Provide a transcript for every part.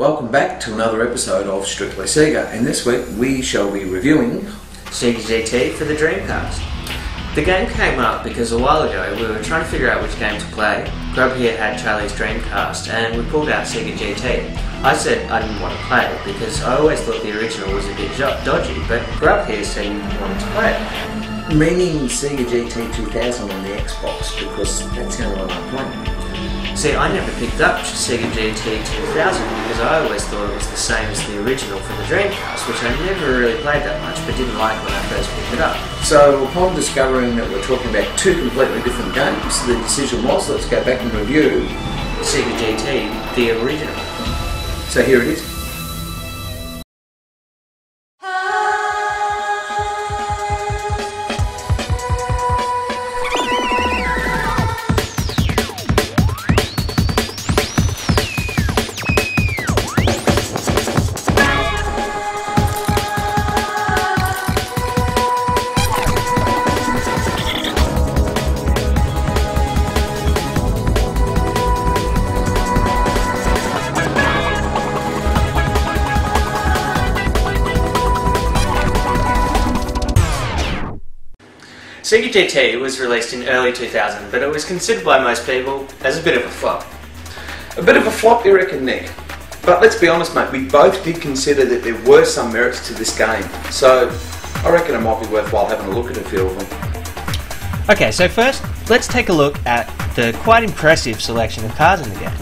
Welcome back to another episode of Strictly Sega, and this week we shall be reviewing Sega GT for the Dreamcast. The game came up because a while ago we were trying to figure out which game to play. Grub here had Charlie's Dreamcast and we pulled out Sega GT. I said I didn't want to play it because I always thought the original was a bit dodgy, but Grub here said he wanted to play it. meaning Sega GT 2000 on the Xbox, because that's the only one I'm playing. See, I never picked up Sega GT 2000 because I always thought it was the same as the original for the Dreamcast, which I never really played that much but didn't like when I first picked it up. So upon discovering that we're talking about two completely different games, the decision was, let's go back and review Sega GT, the original. So here it is. Sega GT was released in early 2000, but it was considered by most people as a bit of a flop. A bit of a flop, you reckon, Nick? But let's be honest, mate, we both did consider that there were some merits to this game, so I reckon it might be worthwhile having a look at a few of them. Okay, so first, let's take a look at the quite impressive selection of cars in the game.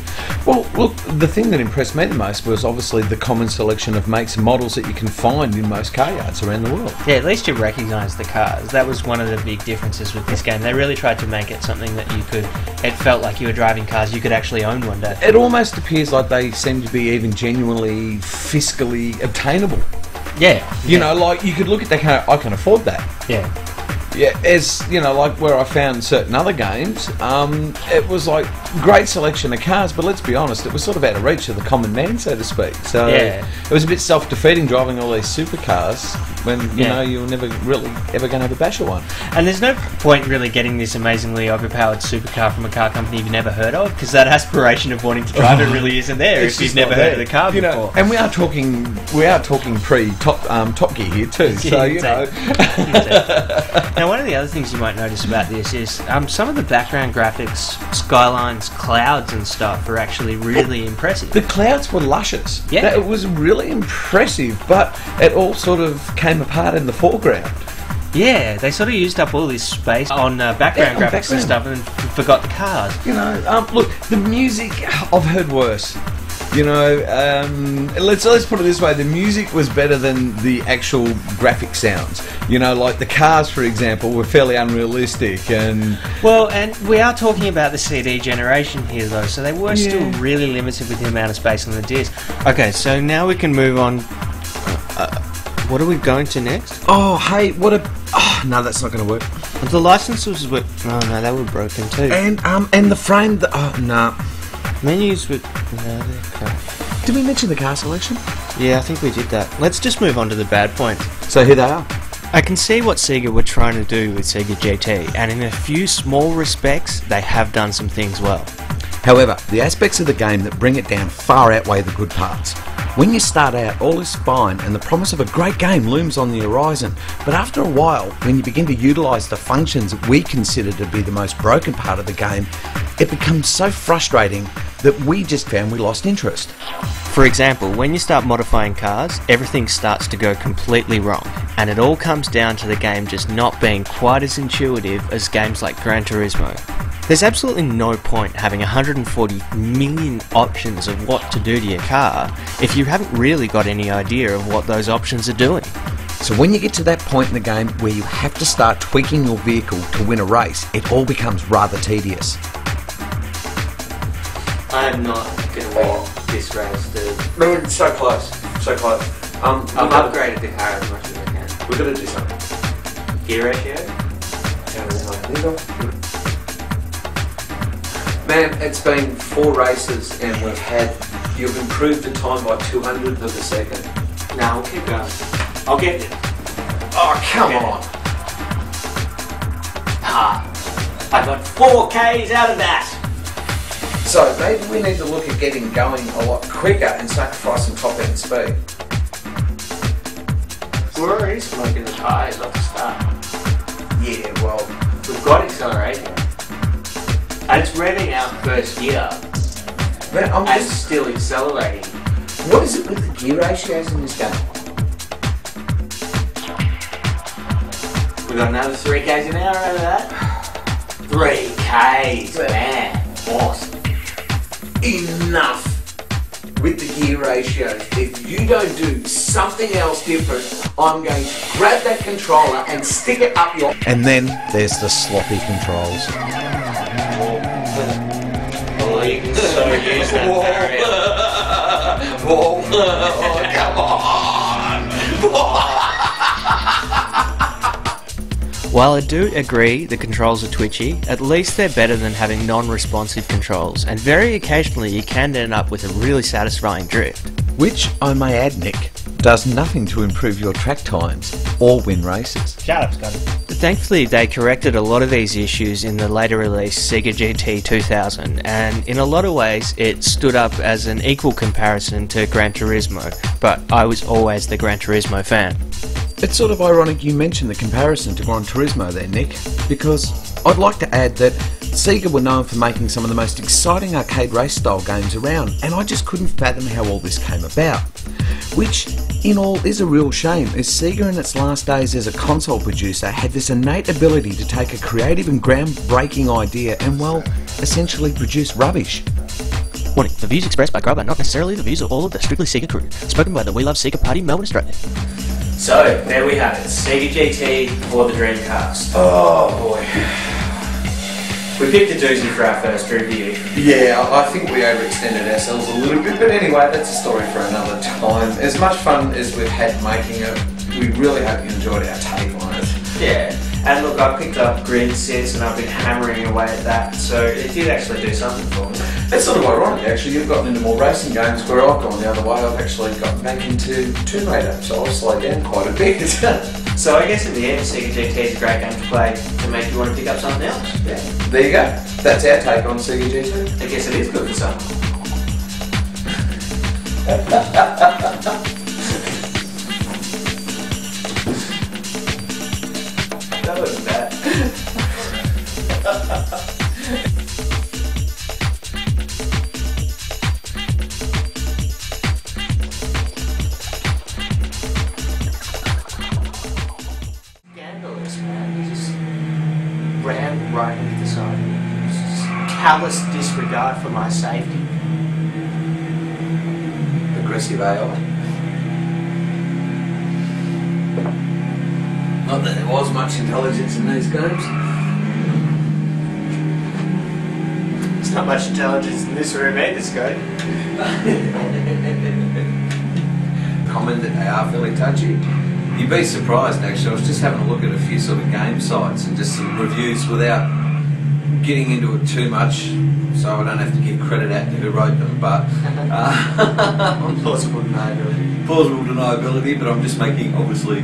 Well, look, the thing that impressed me the most was obviously the common selection of makes and models that you can find in most car yards around the world. Yeah, at least you recognise the cars. That was one of the big differences with this game. They really tried to make it something that you could, it felt like you were driving cars you could actually own one day. It almost appears like they seem to be even genuinely fiscally obtainable. Yeah. You know, like you could look at that car, I can afford that. Yeah. Yeah, as you know, like where I found certain other games, it was like great selection of cars, but let's be honest, it was sort of out of reach of the common man, so to speak. So yeah. It was a bit self-defeating driving all these supercars when you know you were never really ever going to have a bash at one. And there's no point really getting this amazingly overpowered supercar from a car company you've never heard of, because that aspiration of wanting to drive it really isn't there if you've never heard of the car before. Know, and we are talking pre-Top Gear here too. So you know. Now, one of the other things you might notice about this is some of the background graphics, skylines, clouds and stuff are actually really impressive. The clouds were luscious. Yeah. It was really impressive, but it all sort of came apart in the foreground. Yeah, they sort of used up all this space on background graphics and stuff and forgot the cars. You know, look, the music, I've heard worse. You know, let's put it this way, the music was better than the actual graphic sounds. You know, like the cars, for example, were fairly unrealistic and... Well, and we are talking about the CD generation here, though, so they were still really limited with the amount of space on the disc. Okay, so now we can move on. What are we going to next? Oh, hey, what a... Oh, no, that's not going to work. The licenses were... Oh, no, they were broken, too. And the frame... Oh, no. Menus with... No, they're crap. Did we mention the car selection? Yeah, I think we did that. Let's just move on to the bad points. So here they are. I can see what Sega were trying to do with Sega GT, and in a few small respects, they have done some things well. However, the aspects of the game that bring it down far outweigh the good parts. When you start out, all is fine and the promise of a great game looms on the horizon, but after a while, when you begin to utilise the functions that we consider to be the most broken part of the game, it becomes so frustrating that we just found we lost interest. For example, when you start modifying cars, everything starts to go completely wrong, and it all comes down to the game just not being quite as intuitive as games like Gran Turismo. There's absolutely no point having 140 million options of what to do to your car if you haven't really got any idea of what those options are doing. So when you get to that point in the game where you have to start tweaking your vehicle to win a race, it all becomes rather tedious. I'm not going to win this race, dude. Man, so close, so close. I've upgraded the car as much as I can. We've got to do something. Gear ratio? Man, it's been 4 races and you've improved the time by 200th of a second. No, we'll keep going. I'll get it. Oh, come on. I got 4Ks out of that. So maybe we need to look at getting going a lot quicker and sacrificing top end speed. We're already smoking the tyres off the start. Yeah, well, We've got acceleration. And it's revving out first gear man, I'm and just, still accelerating. what is it with the gear ratios in this game? We got another 3 k's an hour over that. 3 k's, man. Awesome. Enough with the gear ratios. If you don't do something else different, I'm going to grab that controller and stick it up your... And then there's the sloppy controls. Oh, you can so use that barrier. Oh, come on! While I do agree the controls are twitchy, at least they're better than having non-responsive controls, and very occasionally you can end up with a really satisfying drift. Which, I may add, Nick, does nothing to improve your track times or win races. Shut up, Scotty. Thankfully, they corrected a lot of these issues in the later release Sega GT 2000, and in a lot of ways it stood up as an equal comparison to Gran Turismo, but I was always the Gran Turismo fan. It's sort of ironic you mentioned the comparison to Gran Turismo there, Nick, because I'd like to add that Sega were known for making some of the most exciting arcade race style games around, and I just couldn't fathom how all this came about. Which, in all, is a real shame, as Sega in its last days as a console producer had this innate ability to take a creative and groundbreaking idea and, well, essentially produce rubbish. Warning, the views expressed by Grub are not necessarily the views of all of the Strictly Sega crew. Spoken by the We Love Sega Party, Melbourne, Australia. So, there we have it. Sega GT for the Dreamcast. Oh boy. We picked a doozy for our first review. Yeah, I think we overextended ourselves a little bit, but anyway, that's a story for another time. As much fun as we've had making it, we really hope you enjoyed our take on it. Yeah, and look, I picked up Grid since and I've been hammering away at that, so it did actually do something for me. It's sort of ironic actually, you've gotten into more racing games where I've gone the other way. I've actually gotten back into Tomb Raider, so I've slowed down quite a bit. So I guess in the end, Sega GT is a great game to play to make you want to pick up something else. Yeah. There you go. That's our take on Sega GT. I guess it is good for someone. That wasn't bad. Scandalous, man. He just ran right into the side. Just callous disregard for my safety. Aggressive AI. Not that there was much intelligence in these games. There's not much intelligence in this room either, Scotty. Comment that they are fairly touchy. You'd be surprised actually. I was just having a look at a few sort of game sites and just some reviews without getting into it too much, so I don't have to give credit out to who wrote them, but Plausible deniability. plausible deniability, but I'm just making obviously a